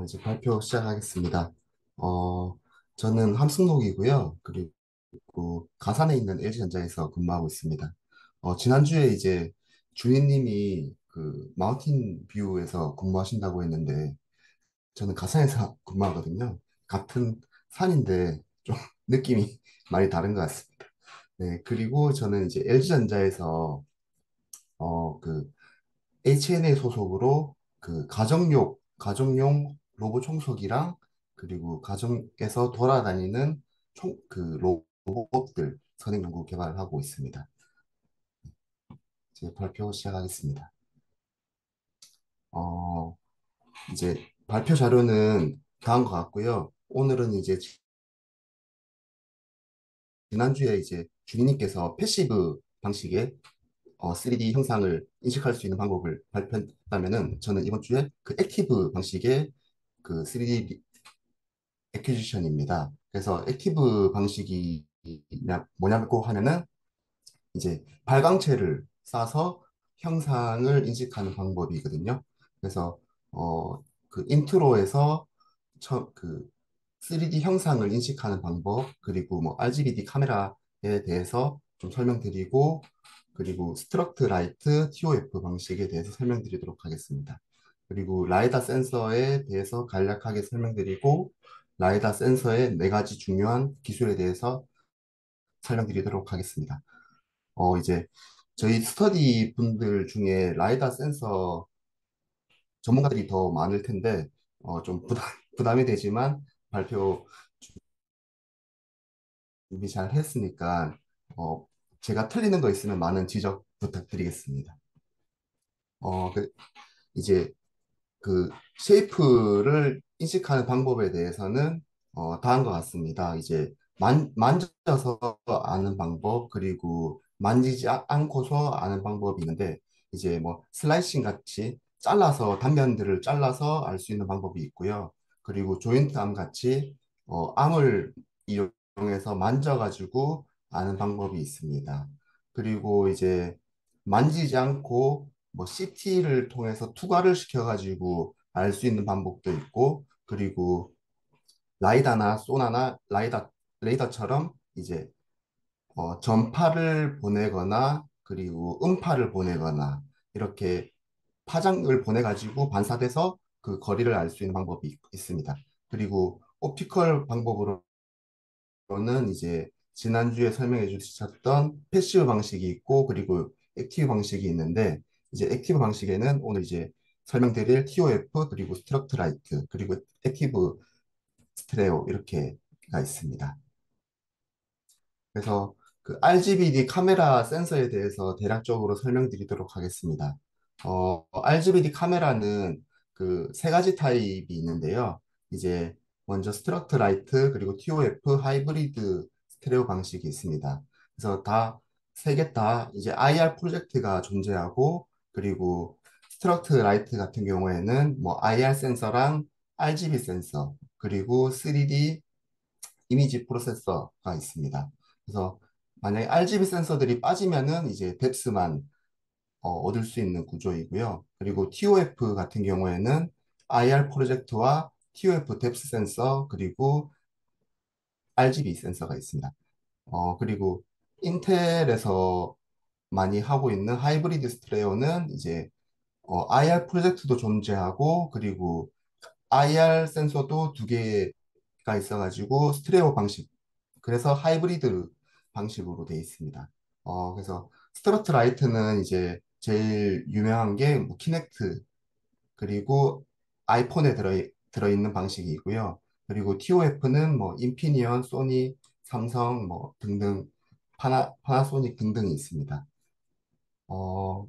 이제 발표 시작하겠습니다. 어, 저는 함승록이고요. 그리고 가산에 있는 LG전자에서 근무하고 있습니다. 지난주에 이제 주인님이 그 마운틴 뷰에서 근무하신다고 했는데, 저는 가산에서 근무하거든요. 같은 산인데 좀 느낌이 많이 다른 것 같습니다. 네, 그리고 저는 이제 LG전자에서 그 H&A 소속으로 그 가정용 로봇 청소기랑 그리고 가정에서 돌아다니는 그 로봇들 선행 연구 개발을 하고 있습니다. 이제 발표 시작하겠습니다. 어, 이제 발표 자료는 다음과 같고요. 오늘은 이제 지난주에 이제 주인님께서 패시브 방식의 3D 형상을 인식할 수 있는 방법을 발표했다면은 저는 이번 주에 그 액티브 방식의 그 3D 애퀴지션입니다. 그래서 액티브 방식이 뭐냐고 하면은 이제 발광체를 쏴서 형상을 인식하는 방법이거든요. 그래서 그 인트로에서 그 3D 형상을 인식하는 방법 그리고 뭐 RGBD 카메라에 대해서 좀 설명드리고 그리고 스트럭트 라이트 TOF 방식에 대해서 설명드리도록 하겠습니다. 그리고 라이다 센서에 대해서 간략하게 설명드리고 라이다 센서의 네 가지 중요한 기술에 대해서 설명드리도록 하겠습니다. 이제 저희 스터디 분들 중에 라이다 센서 전문가들이 더 많을 텐데 좀 부담이 되지만 발표 준비 잘 했으니까 어, 제가 틀리는 거 있으면 많은 지적 부탁드리겠습니다. 그 이제 그 쉐이프를 인식하는 방법에 대해서는 다음과 같습니다. 이제 만져서 아는 방법 그리고 만지지 않고서 아는 방법이 있는데 이제 뭐 슬라이싱 같이 잘라서 단면들을 잘라서 알 수 있는 방법이 있고요. 그리고 조인트 암 같이 암을 이용해서 만져가지고 아는 방법이 있습니다. 그리고 이제 만지지 않고 뭐 CT를 통해서 투과를 시켜가지고 알 수 있는 방법도 있고, 그리고 라이다나 소나나 레이더처럼 이제 전파를 보내거나 그리고 음파를 보내거나 이렇게 파장을 보내가지고 반사돼서 그 거리를 알 수 있는 방법이 있습니다. 그리고 옵티컬 방법으로 는 이제 지난주에 설명해 주셨던 패시브 방식이 있고 그리고 액티브 방식이 있는데 이제 액티브 방식에는 오늘 이제 설명드릴 TOF 그리고 스트럭트 라이트 그리고 액티브 스트레오 이렇게가 있습니다. 그래서 그 RGBD 카메라 센서에 대해서 대략적으로 설명드리도록 하겠습니다. RGBD 카메라는 그 세 가지 타입이 있는데요. 이제 먼저 스트럭트 라이트 그리고 TOF 하이브리드 스테레오 방식이 있습니다. 그래서 다 세 개 다 이제 IR 프로젝트가 존재하고 그리고 스트럭트 라이트 같은 경우에는 뭐 IR 센서랑 RGB 센서 그리고 3D 이미지 프로세서가 있습니다. 그래서 만약에 RGB 센서들이 빠지면은 이제 뎁스만 얻을 수 있는 구조이고요. 그리고 TOF 같은 경우에는 IR 프로젝트와 TOF 뎁스 센서 그리고 RGB 센서가 있습니다. 그리고 인텔에서 많이 하고 있는 하이브리드 스트레오는 이제 IR 프로젝트도 존재하고 그리고 IR 센서도 두 개가 있어가지고 스트레오 방식 그래서 하이브리드 방식으로 되어 있습니다. 그래서 스트러트 라이트는 이제 제일 유명한 게뭐 키넥트 그리고 아이폰에 들어있는 방식이고요. 그리고 TOF는 뭐 인피니언, 소니, 삼성 뭐 등등 파나소닉 등등이 있습니다. 어,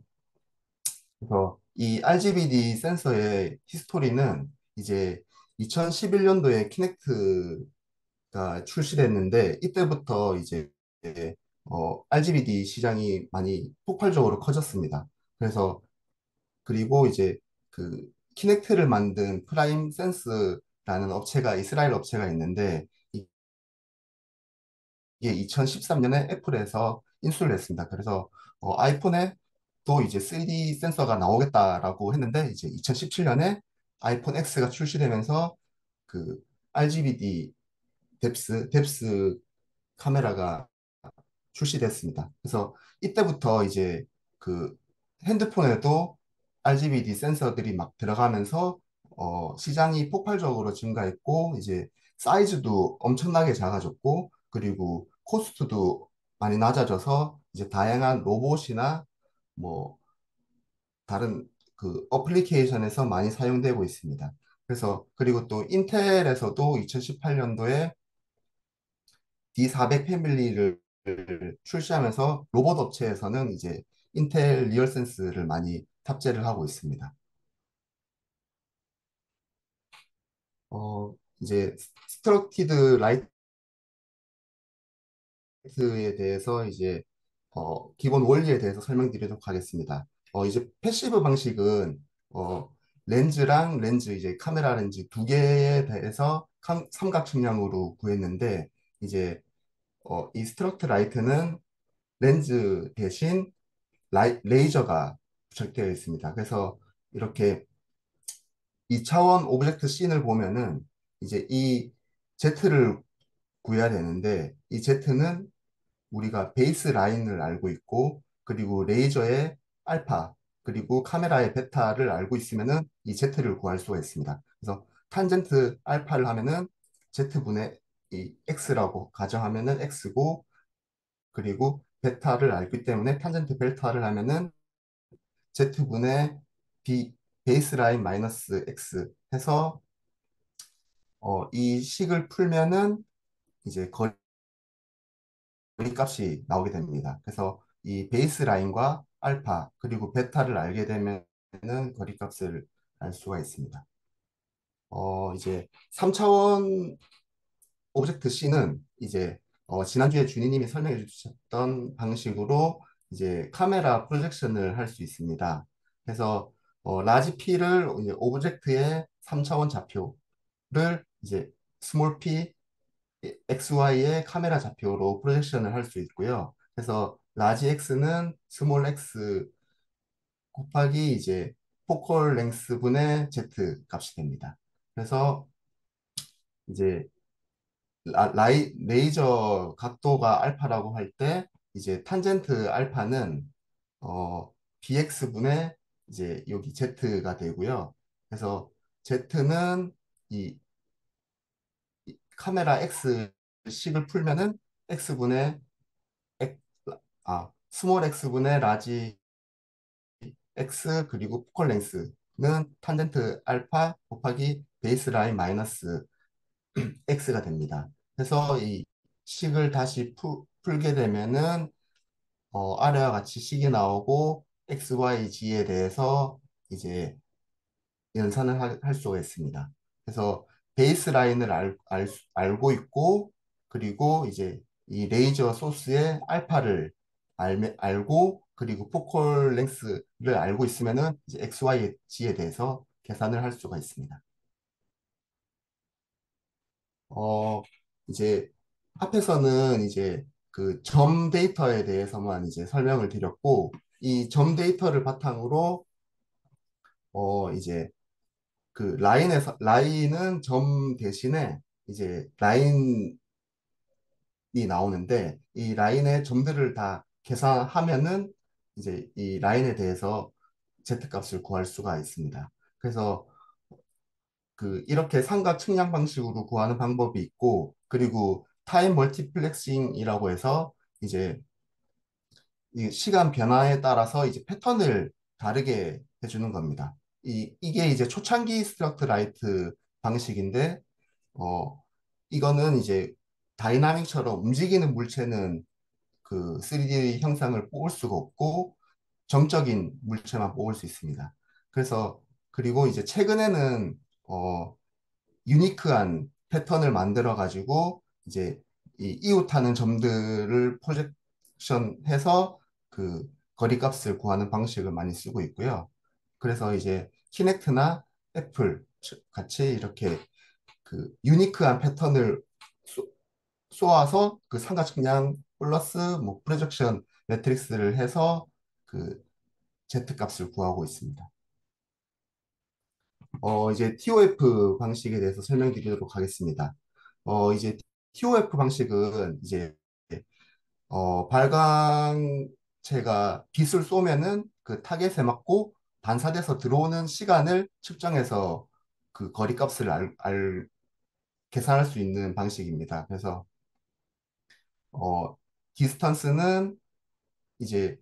그래서 이 RGBD 센서의 히스토리는 이제 2011년도에 키넥트가 출시됐는데 이때부터 이제 RGBD 시장이 많이 폭발적으로 커졌습니다. 그래서 그리고 이제 그 키넥트를 만든 프라임 센스라는 업체가 이스라엘 업체가 있는데 이게 2013년에 애플에서 인수를 했습니다. 그래서 아이폰에 또 이제 3D 센서가 나오겠다라고 했는데 이제 2017년에 아이폰 X가 출시되면서 그 RGBD 뎁스 카메라가 출시됐습니다. 그래서 이때부터 이제 그 핸드폰에도 RGBD 센서들이 막 들어가면서 시장이 폭발적으로 증가했고 이제 사이즈도 엄청나게 작아졌고 그리고 코스트도 많이 낮아져서 이제 다양한 로봇이나 뭐 다른 그 어플리케이션에서 많이 사용되고 있습니다. 그래서 그리고 또 인텔에서도 2018년도에 D400 패밀리를 출시하면서 로봇 업체에서는 이제 인텔 리얼센스를 많이 탑재를 하고 있습니다. 이제 스트럭티드 라이트에 대해서 이제 기본 원리에 대해서 설명드리도록 하겠습니다. 이제 패시브 방식은 렌즈랑 렌즈 이제 카메라 렌즈 두 개에 대해서 삼각 측량으로 구했는데 이제 이 스트럭트 라이트는 렌즈 대신 레이저가 부착되어 있습니다. 그래서 이렇게 2차원 오브젝트 씬을 보면은 이제 이 Z를 구해야 되는데 이 Z는 우리가 베이스 라인을 알고 있고 그리고 레이저의 알파 그리고 카메라의 베타를 알고 있으면은 이 Z를 구할 수가 있습니다. 그래서 탄젠트 알파를 하면은 Z분의 이 X라고 가정하면은 X고 그리고 베타를 알기 때문에 탄젠트 벨타를 하면은 Z분의 베이스 라인 마이너스 X 해서 이 식을 풀면은 이제 거리 값이 나오게 됩니다. 그래서 이 베이스 라인과 알파 그리고 베타를 알게 되면은 거리 값을 알 수가 있습니다. 이제 3차원 오브젝트 C는 이제 지난주에 준희님이 설명해 주셨던 방식으로 이제 카메라 프로젝션을 할 수 있습니다. 그래서 라지 P를 이제 오브젝트의 3차원 좌표를 이제 스몰 p XY의 카메라 좌표로 프로젝션을 할 수 있고요. 그래서 라지 X는 스몰 x 곱하기 이제 포컬 랭스 분의 Z 값이 됩니다. 그래서 이제 레이저 각도가 알파라고 할 때 이제 탄젠트 알파는 bx분의 이제 여기 z가 되고요. 그래서 z는 이 카메라 x 식을 풀면은 x분의 엑- 스몰 x분의 라지 x 그리고 포컬 랭스는 탄젠트 알파 곱하기 베이스 라인 마이너스 x가 됩니다. 그래서 이 식을 다시 풀게 되면은 아래와 같이 식이 나오고 x, y, g에 대해서 이제 연산을 할 수가 있습니다. 그래서 베이스 라인을 알고 있고 그리고 이제 이 레이저 소스의 알파를 알고 그리고 포컬 랭스를 알고 있으면은 이제 x, y, g에 대해서 계산을 할 수가 있습니다. 어, 이제 앞에서는 이제 그 점 데이터에 대해서만 이제 설명을 드렸고, 이 점 데이터를 바탕으로, 이제 그 라인은 점 대신에 이제 라인이 나오는데, 이 라인의 점들을 다 계산하면은 이제 이 라인에 대해서 Z값을 구할 수가 있습니다. 그래서 그 이렇게 삼각 측량 방식으로 구하는 방법이 있고 그리고 타임 멀티플렉싱이라고 해서 이제 이 시간 변화에 따라서 이제 패턴을 다르게 해주는 겁니다. 이게 이제 초창기 스트럭트 라이트 방식인데 어 이거는 이제 다이나믹처럼 움직이는 물체는 그 3D 형상을 뽑을 수가 없고 정적인 물체만 뽑을 수 있습니다. 그래서 그리고 이제 최근에는 어 유니크한 패턴을 만들어 가지고 이제 이 이웃하는 점들을 프로젝션해서 그 거리값을 구하는 방식을 많이 쓰고 있고요. 그래서 이제 키넥트나 애플 같이 이렇게 그 유니크한 패턴을 쏘- 쏘아서 그 삼각측량 플러스 뭐 프로젝션 매트릭스를 해서 그 Z 값을 구하고 있습니다. 이제 TOF 방식에 대해서 설명드리도록 하겠습니다. 이제 TOF 방식은 이제 발광체가 빛을 쏘면은 그 타겟에 맞고 반사돼서 들어오는 시간을 측정해서 그 거리값을 계산할 수 있는 방식입니다. 그래서 어, 디스턴스는 이제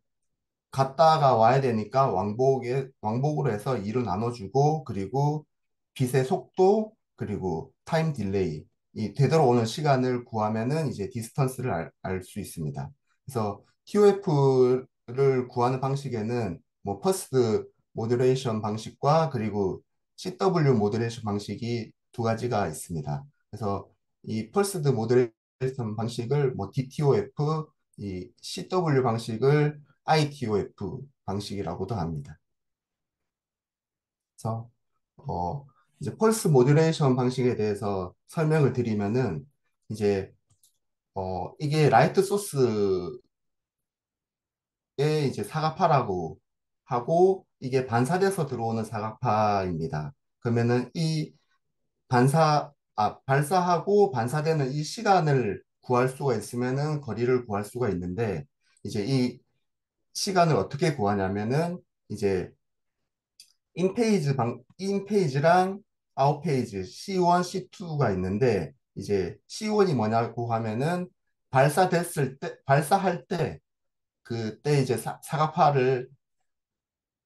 갔다가 와야 되니까 왕복으로 해서 2로 나눠주고, 그리고 빛의 속도, 그리고 타임 딜레이, 이 되돌아오는 시간을 구하면은 이제 디스턴스를 알 수 있습니다. 그래서 TOF를 구하는 방식에는 뭐 퍼스트 모듈레이션 방식과 그리고 CW 모듈레이션 방식이 두 가지가 있습니다. 그래서 이 퍼스트 모듈레이션 방식을 뭐 DTOF, 이 CW 방식을 ITOF 방식이라고도 합니다. 그래서 어, 이제 펄스 모듈레이션 방식에 대해서 설명을 드리면은 이제 이게 라이트 소스의 이제 사각파라고 하고 이게 반사돼서 들어오는 사각파입니다. 그러면은 이 발사하고 반사되는 이 시간을 구할 수가 있으면은 거리를 구할 수가 있는데 이제 이 시간을 어떻게 구하냐면은 이제 인페이지랑 아웃페이지 C1, C2가 있는데 이제 C1이 뭐냐고 하면은 발사할 때 그때 이제 사각파를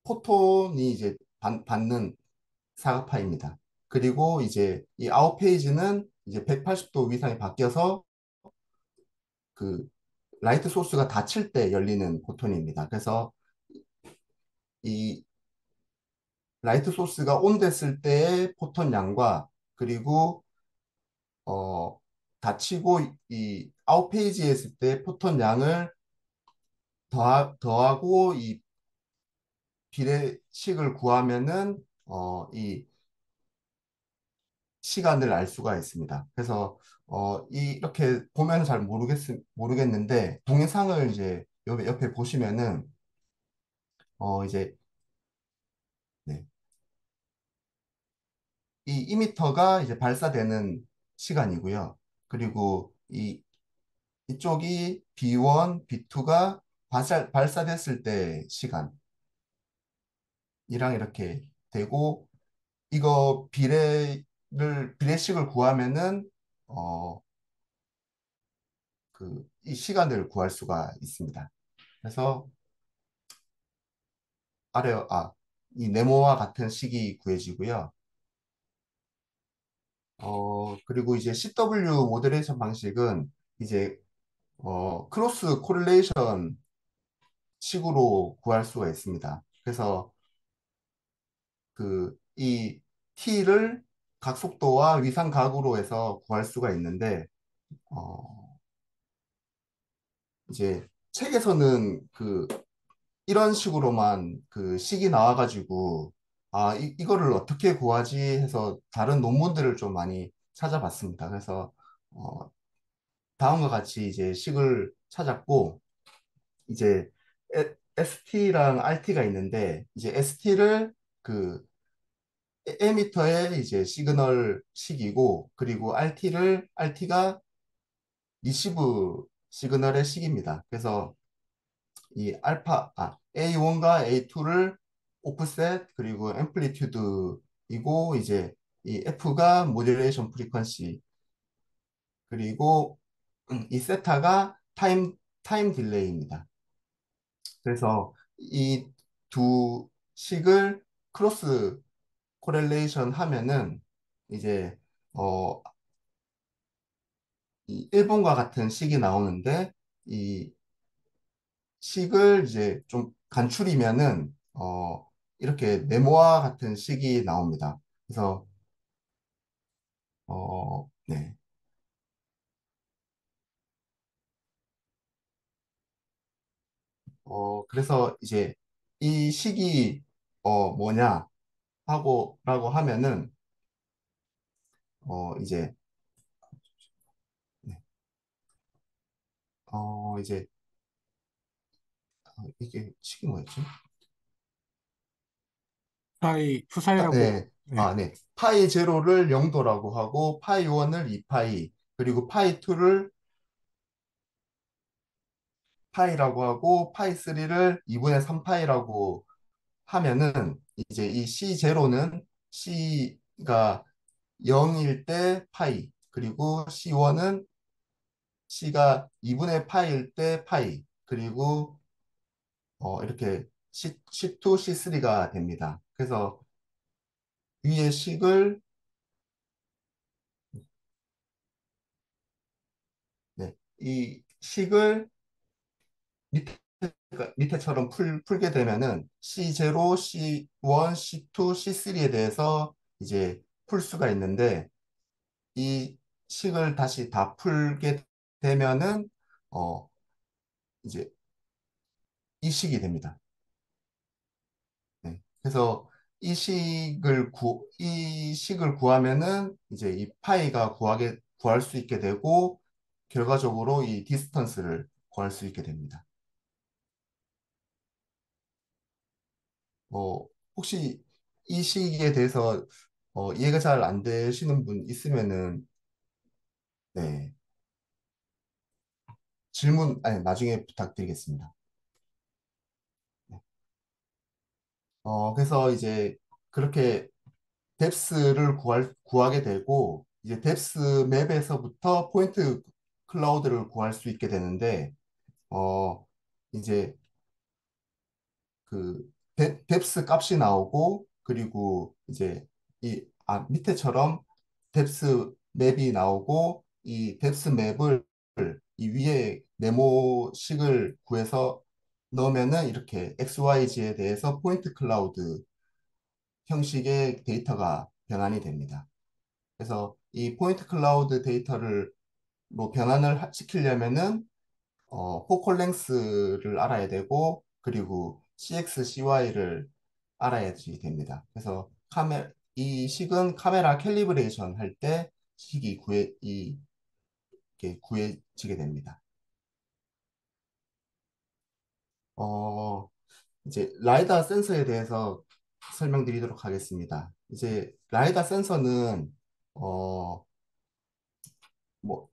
포톤이 이제 받는 사각파입니다. 그리고 이제 이 아웃페이지는 이제 180도 위상이 바뀌어서 그 라이트 소스가 닫힐 때 열리는 포톤입니다. 그래서 이 라이트 소스가 온 됐을 때의 포톤 양과 그리고 어, 닫히고 이 아웃페이지에 있을 때 포톤 양을 더하고 이 비례식을 구하면은 이 시간을 알 수가 있습니다. 그래서 이렇게 보면 잘 모르겠는데 동영상을 이제 옆에 보시면은 이제 네, 이 이미터가 이제 발사되는 시간이고요. 그리고 이쪽이 B1, B2가 발사됐을 때 시간이랑 이렇게 되고, 이거 비례식을 구하면은, 이 시간을 구할 수가 있습니다. 그래서 이 네모와 같은 식이 구해지고요. 그리고 이제 CW 모델레이션 방식은 이제, 크로스 코릴레이션 식으로 구할 수가 있습니다. 그래서 이 t를 각속도와 위상각으로 해서 구할 수가 있는데 어, 이제 책에서는 이런 식으로만 그 식이 나와가지고 이거를 어떻게 구하지 해서 다른 논문들을 좀 많이 찾아봤습니다. 그래서 어, 다음과 같이 이제 식을 찾았고 이제 ST랑 RT가 있는데 이제 ST를 그 에미터의 이제 시그널식이고 그리고 RT가 리시브 시그널의 식입니다. 그래서 이 A1과 A2를 오프셋 그리고 앰플리튜드이고 이제 이 F가 모듈레이션 프리퀀시 그리고 이 세타가 타임 딜레이입니다. 그래서 이 두 식을 크로스 코렐레이션 하면은 이제 어, 이 일본과 같은 식이 나오는데 이 식을 이제 좀 간추리면은 이렇게 네모와 같은 식이 나옵니다. 그래서 네. 그래서 이제 이 식이 뭐냐 라고 하면은 이제 네. 이제 이게 식이 뭐였지? 후사이라고 네. 예. 네. 파이 제로를 0도라고 하고, 파이 1을 2파이, 그리고 파이 2를 파이라고 하고, 파이 3를 2분의 3파이라고 하면은, 이제 이 C 제로는 C가 0일 때 파이, 그리고 C1은 C가 2분의 파이일 때 파이, 그리고 이렇게 C2, C3가 됩니다. 그래서 위의 식을, 네, 이 식을 밑에, 밑에처럼 풀게 되면은 C0, C1, C2, C3에 대해서 이제 풀 수가 있는데, 이 식을 다시 다 풀게 되면은 어 이제 이 식이 됩니다. 네. 그래서 이 식을 구하면은 이제 이 파이가 구할 수 있게 되고, 결과적으로 이 디스턴스를 구할 수 있게 됩니다. 어, 혹시 이 식에 대해서 이해가 잘 안 되시는 분 있으면은, 네, 아니, 나중에 부탁드리겠습니다. 네. 그래서 이제 그렇게 뎁스를 구하게 되고, 이제 뎁스 맵에서부터 포인트 클라우드를 구할 수 있게 되는데, 어, 이제 그 뎁스 값이 나오고, 그리고 이제 밑에처럼 뎁스 맵이 나오고, 이 뎁스 맵을 이 위에 네모식을 구해서 넣으면은 이렇게 XYZ에 대해서 포인트 클라우드 형식의 데이터가 변환이 됩니다. 그래서 이 포인트 클라우드 데이터를 로 변환을 시키려면은 포컬 랭스를 알아야 되고, 그리고 CX, CY를 알아야지 됩니다. 그래서 이 식은 카메라 캘리브레이션 할 때 식이 이게 구해지게 됩니다. 어, 이제 라이다 센서에 대해서 설명드리도록 하겠습니다. 이제 라이다 센서는 어, 뭐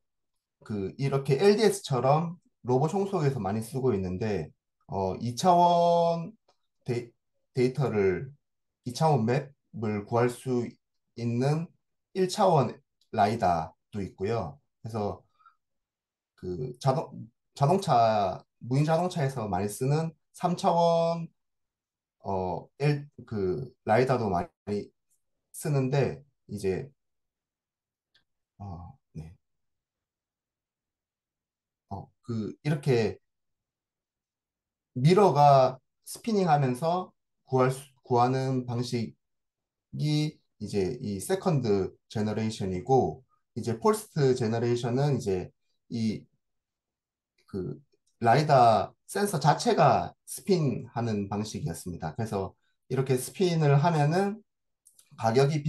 이렇게 LDS처럼 로봇 청소기에서 많이 쓰고 있는데, 2차원 데이, 데이터를, 2차원 맵을 구할 수 있는 1차원 라이다도 있고요. 그래서 그 무인 자동차에서 많이 쓰는 3차원 라이다도 많이 쓰는데, 이제 네. 이렇게 미러가 스피닝 하면서 구하는 방식이 이제 이 세컨드 제너레이션이고, 이제 포스트 제너레이션은 이제 이 그 라이다 센서 자체가 스핀하는 방식이었습니다. 그래서 이렇게 스핀을 하면은 가격이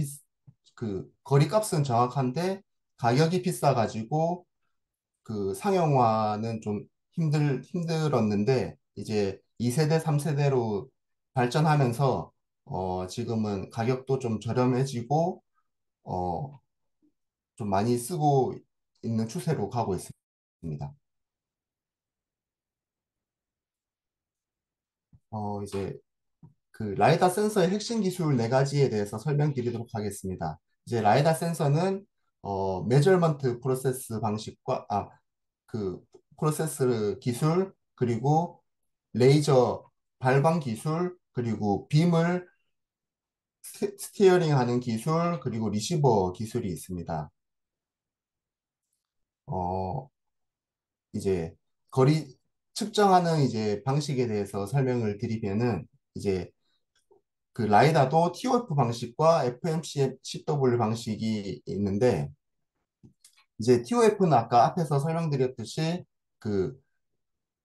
거리값은 정확한데 가격이 비싸가지고 상용화는 좀 힘들었는데, 이제 2세대, 3세대로 발전하면서 지금은 가격도 좀 저렴해지고 어, 좀 많이 쓰고 있는 추세로 가고 있습니다. 이제 라이다 센서의 핵심 기술 네 가지에 대해서 설명드리도록 하겠습니다. 이제 라이다 센서는 메저먼트 프로세스 방식과 그 프로세스 기술, 그리고 레이저 발광 기술, 그리고 빔을 스티어링 하는 기술, 그리고 리시버 기술이 있습니다. 어, 이제 거리 측정하는 이제 방식에 대해서 설명을 드리면은, 이제 라이다도 TOF 방식과 FMCW 방식이 있는데, 이제 TOF는 아까 앞에서 설명드렸듯이 그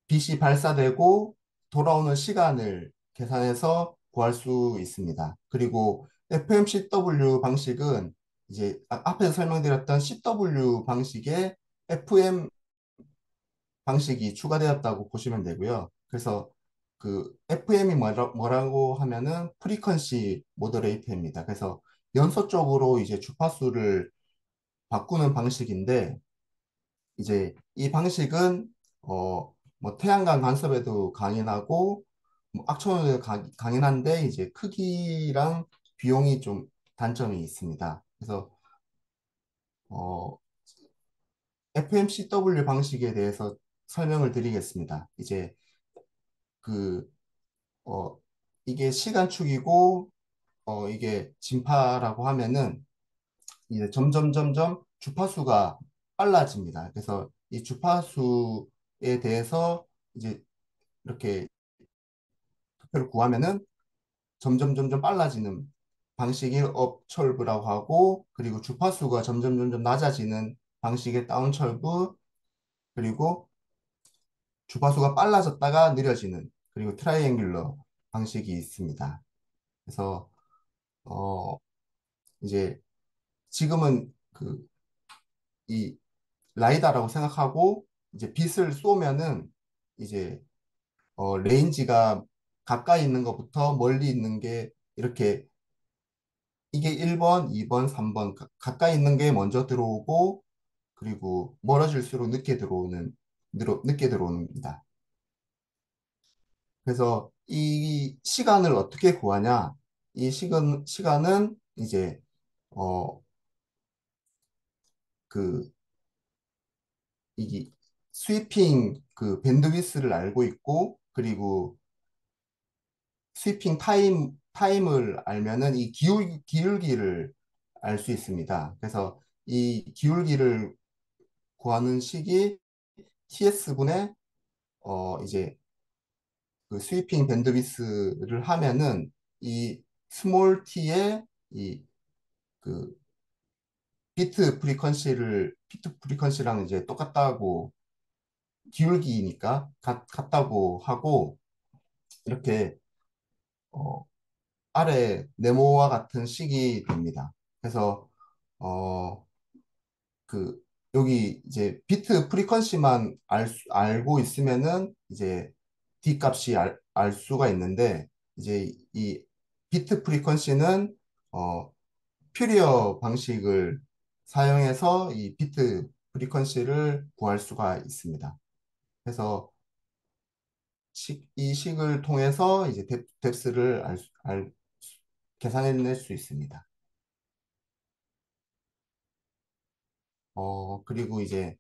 빛이 발사되고 돌아오는 시간을 계산해서 구할 수 있습니다. 그리고 FMCW 방식은 이제 앞에서 설명드렸던 CW 방식에 FM 방식이 추가되었다고 보시면 되고요. 그래서 FM이 뭐라고 하면은 프리퀀시 모더레이터입니다. 그래서 연서 쪽으로 이제 주파수를 바꾸는 방식인데 이제 이 방식은 뭐 태양광 간섭에도 강인하고 뭐 악천후에도 강인한데 이제 크기랑 비용이 좀 단점이 있습니다. 그래서 어, FMCW 방식에 대해서 설명을 드리겠습니다. 이제 그 어, 이게 시간축이고 이게 진파라고 하면은 이제 점점 주파수가 빨라집니다. 그래서 이 주파수에 대해서 이제 이렇게 표를 구하면은 점점 빨라지는 방식이 업철브라고 하고 그리고 주파수가 점점 낮아지는 방식의 다운철브 그리고 주파수가 빨라졌다가 느려지는 그리고 트라이앵귤러 방식이 있습니다. 그래서 어 이제 지금은 그 이 라이다라고 생각하고 이제 빛을 쏘면은 이제 레인지가 가까이 있는 것부터 멀리 있는 게 이렇게 이게 1번, 2번, 3번 가까이 있는 게 먼저 들어오고 그리고 멀어질수록 늦게 들어옵니다. 그래서 이 시간을 어떻게 구하냐? 시간은 이제 어 그 이게 스위핑 그 밴드위스를 알고 있고 그리고 스위핑 타임을 알면은 이 기울기를 알 수 있습니다. 그래서 이 기울기를 구하는 식이 TS분의 이제 그 스위핑 밴드위스를 하면은 이 스몰 t의 이 그 비트 프리퀀시랑 이제 똑같다고 기울기니까 같다고 하고 이렇게 어, 아래 네모와 같은 식이 됩니다. 그래서 어, 그 여기 이제 비트 프리퀀시만 알고 있으면은 이제 D 값이 알 수가 있는데 이제 이 비트 프리퀀시는 퓨리어 방식을 사용해서 이 비트 프리퀀시를 구할 수가 있습니다. 그래서 이 식을 통해서 이제 뎁스를 계산해낼 수 있습니다. 그리고 이제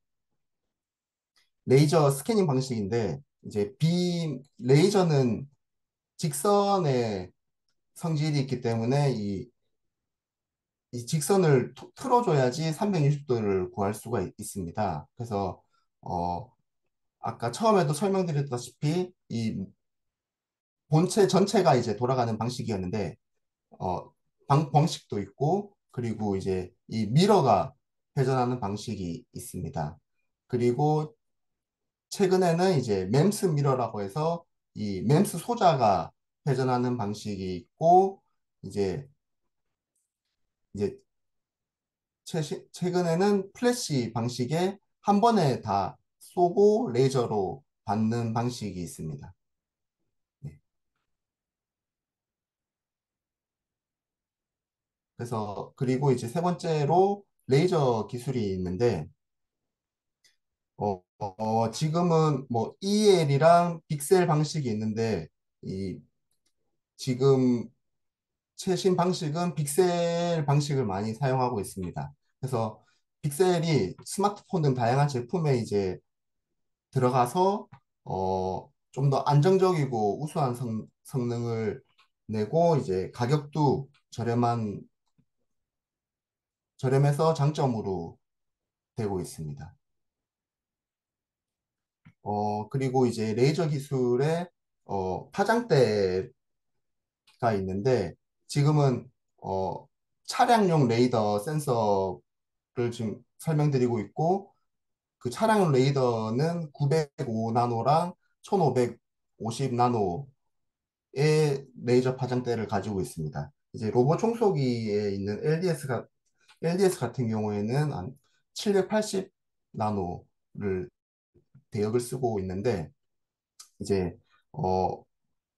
레이저 스캐닝 방식인데 이제 레이저는 직선의 성질이 있기 때문에 이 직선을 틀어줘야지 360도를 구할 수가 있습니다. 그래서 어, 아까 처음에도 설명드렸다시피 이 본체 전체가 이제 돌아가는 방식이었는데 어, 방식도 있고 그리고 이제 이 미러가 회전하는 방식이 있습니다. 그리고 최근에는 이제 mem스 미러라고 해서 이 mem스 소자가 회전하는 방식이 있고 이제 이제 최근에는 플래시 방식에 한 번에 다 쏘고 레이저로 받는 방식이 있습니다. 네. 그래서 그리고 이제 세 번째로 레이저 기술이 있는데 지금은 뭐 EL이랑 빅셀 방식이 있는데 이 지금 최신 방식은 빅셀 방식을 많이 사용하고 있습니다. 그래서 빅셀이 스마트폰 등 다양한 제품에 이제 들어가서 좀 더 안정적이고 우수한 성능을 내고 이제 가격도 저렴해서 장점으로 되고 있습니다. 그리고 이제 레이저 기술의 파장대가 있는데 지금은 차량용 레이더 센서를 지금 설명드리고 있고 그 차량용 레이더는 905 나노랑 1550 나노의 레이저 파장대를 가지고 있습니다. 이제 로봇 청소기에 있는 LDS 같은 경우에는 한 780 나노를 대역을 쓰고 있는데 이제 어,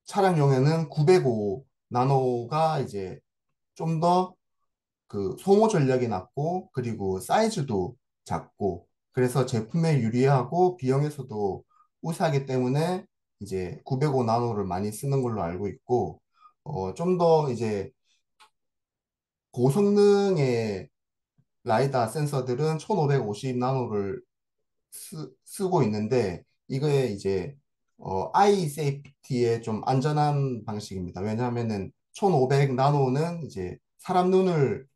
차량용에는 905 나노가 이제 좀 더 그 소모 전력이 낮고 그리고 사이즈도 작고 그래서 제품에 유리하고 비용에서도 우수하기 때문에 이제 905 나노를 많이 쓰는 걸로 알고 있고 좀 더 이제 고성능의 라이다 센서들은 1550 나노를 쓰고 있는데 이거에 이제 아이 세이프티에 좀 안전한 방식입니다. 왜냐하면은 1500 나노는 이제 사람 눈을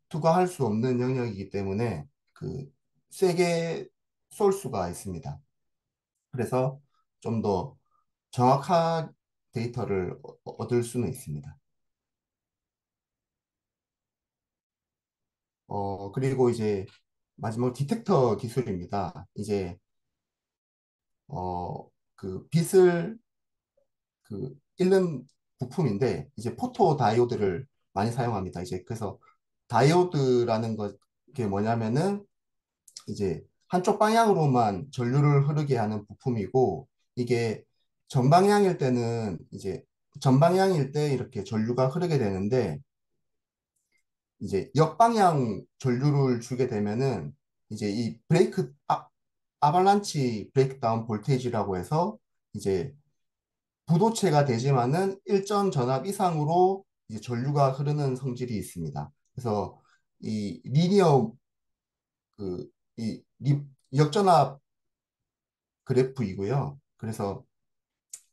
투과할 수 없는 영역이기 때문에 그 세게 쏠 수가 있습니다. 그래서 좀 더 정확한 데이터를 얻을 수는 있습니다. 그리고 이제 마지막 디텍터 기술입니다. 이제 그 빛을 그 잃는 부품인데 이제 포토 다이오드를 많이 사용합니다. 이제 그래서 다이오드라는 게 뭐냐면은 이제 한쪽 방향으로만 전류를 흐르게 하는 부품이고 이게 정방향일 때는 이제 전방향일 때 이렇게 전류가 흐르게 되는데 이제 역방향 전류를 주게 되면은 이제 이 아발란치 브레이크다운 볼테이지라고 해서 이제 부도체가 되지만은 일정 전압 이상으로 이제 전류가 흐르는 성질이 있습니다. 그래서 이 리니어 그 이 역전압 그래프이고요. 그래서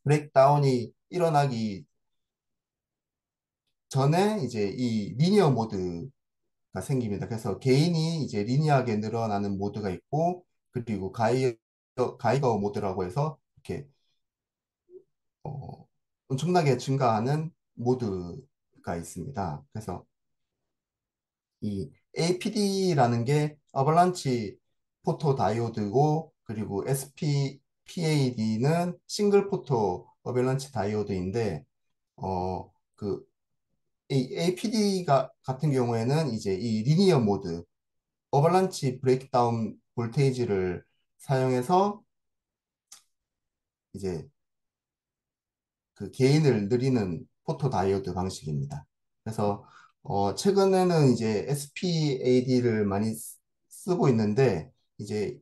브레이크다운이 일어나기 전에 이제 이 리니어 모드가 생깁니다. 그래서 개인이 이제 리니어하게 늘어나는 모드가 있고 그리고 가이거 모드라고 해서 이렇게 엄청나게 증가하는 모드가 있습니다. 그래서 이 APD라는 게 어벌란치 포토 다이오드고 그리고 SPPAD는 싱글 포토 어벌란치 다이오드인데 그 이 APD가 같은 경우에는 이제 이 리니어 모드 어벌란치 브레이크다운 볼테이지를 사용해서 이제 그 게인을 늘리는 포토 다이오드 방식입니다. 그래서 최근에는 이제 SPAD를 많이 쓰고 있는데 이제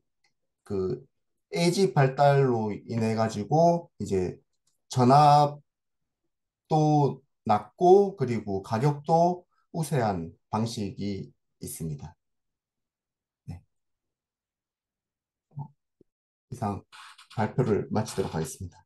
그 에이지 발달로 인해 가지고 이제 전압도 낮고 그리고 가격도 우세한 방식이 있습니다. 네, 이상 발표를 마치도록 하겠습니다.